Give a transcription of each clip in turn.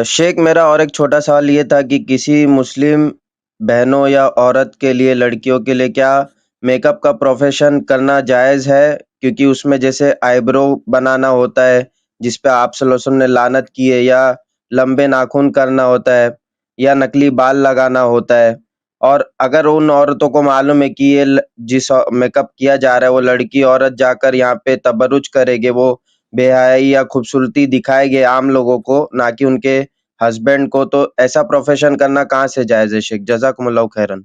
شیخ میرا اور ایک چھوٹا سوال یہ تھا کہ کسی مسلم بہنوں یا عورت کے لیے لڑکیوں کے لیے کیا میک اپ کا پروفیشن کرنا جائز ہے؟ کیونکہ اس میں جیسے آئی برو بنانا ہوتا ہے جس پہ آپ صلی اللہ علیہ وسلم نے لعنت کی ہے، یا لمبے ناخن کرنا ہوتا ہے، یا نقلی بال لگانا ہوتا ہے، اور اگر ان عورتوں کو معلوم ہے کہ یہ جس میک اپ کیا جا رہا ہے وہ لڑکی عورت جا کر یہاں پہ تبرج کرے گے، وہ بے حیائی یا خوبصورتی دکھائے گے عام لوگوں کو، نہ کہ ان کے ہسبینڈ کو، تو ایسا پروفیشن کرنا کہاں سے جائز ہے شیخ؟ جزاکم اللہ خیرن۔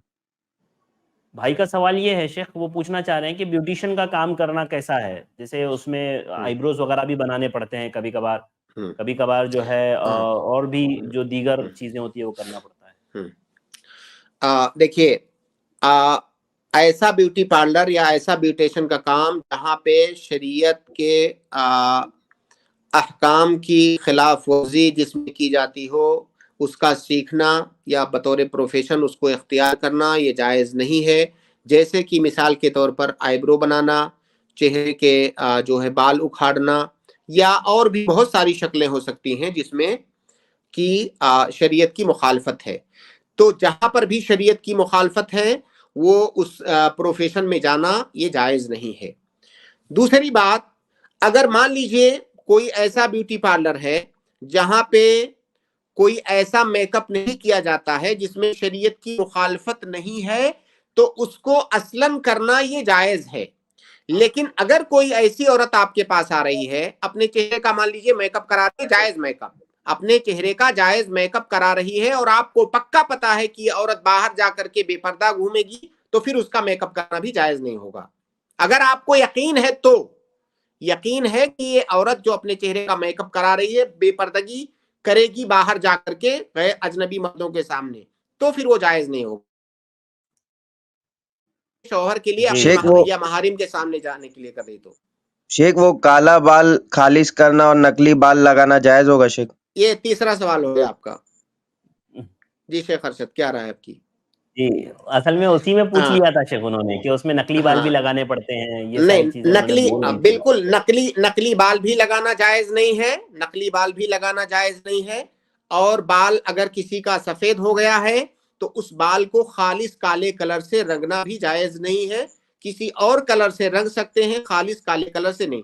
بھائی کا سوال یہ ہے شیخ، وہ پوچھنا چاہ رہے ہیں کہ بیوٹیشین کا کام کرنا کیسا ہے؟ جیسے اس میں آئی بروز وغیرہ بھی بنانے پڑتے ہیں کبھی کبھار جو ہے اور بھی جو دیگر چیزیں ہوتی ہے وہ کرنا پڑتا ہے۔ دیکھیے، ایسا بیوٹی پارلر یا ایسا بیوٹیشن کا کام جہاں پہ شریعت کے احکام کی خلاف ورزی جس میں کی جاتی ہو، اس کا سیکھنا یا بطور پروفیشن اس کو اختیار کرنا یہ جائز نہیں ہے۔ جیسے کہ مثال کے طور پر آئی برو بنانا، چہرے کے جو ہے بال اکھاڑنا، یا اور بھی بہت ساری شکلیں ہو سکتی ہیں جس میں کی شریعت کی مخالفت ہے۔ تو جہاں پر بھی شریعت کی مخالفت ہے وہ اس پروفیشن میں جانا یہ جائز نہیں ہے۔ دوسری بات، اگر مان لیجئے کوئی ایسا بیوٹی پارلر ہے جہاں پہ کوئی ایسا میک اپ نہیں کیا جاتا ہے جس میں شریعت کی مخالفت نہیں ہے، تو اس کو اصلاً کرنا یہ جائز ہے۔ لیکن اگر کوئی ایسی عورت آپ کے پاس آ رہی ہے، اپنے چہرے کا مان لیجئے میک اپ کرا رہی ہے، جائز میک اپ، اپنے چہرے کا جائز میک اپ کرا رہی ہے، اور آپ کو پکا پتا ہے کہ یہ عورت باہر جا کر کے بے پردہ گھومے گی، تو پھر اس کا میک اپ کرنا بھی جائز نہیں ہوگا۔ اگر آپ کو یقین ہے تو، یقین ہے کہ یہ عورت جو اپنے چہرے کا میک اپ کرا رہی ہے بے پردگی کرے گی باہر جا کر کے غیر اجنبی مردوں کے سامنے، تو پھر وہ جائز نہیں ہوگا۔ شوہر کے لیے شیخ یا محارم کے سامنے جانے کے لیے کرے تو شیخ وہ کالا بال خالص کرنا اور نقلی بال لگانا جائز ہوگا شیخ؟ یہ تیسرا سوال ہو گیا آپ کا۔ جی شیخ ارشد، کیا رائے آپ کی؟ جی اصل میں اسی میں پوچھ لیا تھا شیخ انہوں نے کہ اس میں نقلی بال بھی لگانے پڑتے ہیں، یہ ساری چیزیں انہوں نے بول دی تھی۔ بالکل نقلی بال بھی لگانا جائز نہیں ہے، نقلی بال بھی لگانا جائز نہیں ہے۔ اور بال اگر کسی کا سفید ہو گیا ہے تو اس بال کو خالص کالے کلر سے رنگنا بھی جائز نہیں ہے، کسی اور کلر سے رنگ سکتے ہیں، خالص کالے کلر سے نہیں۔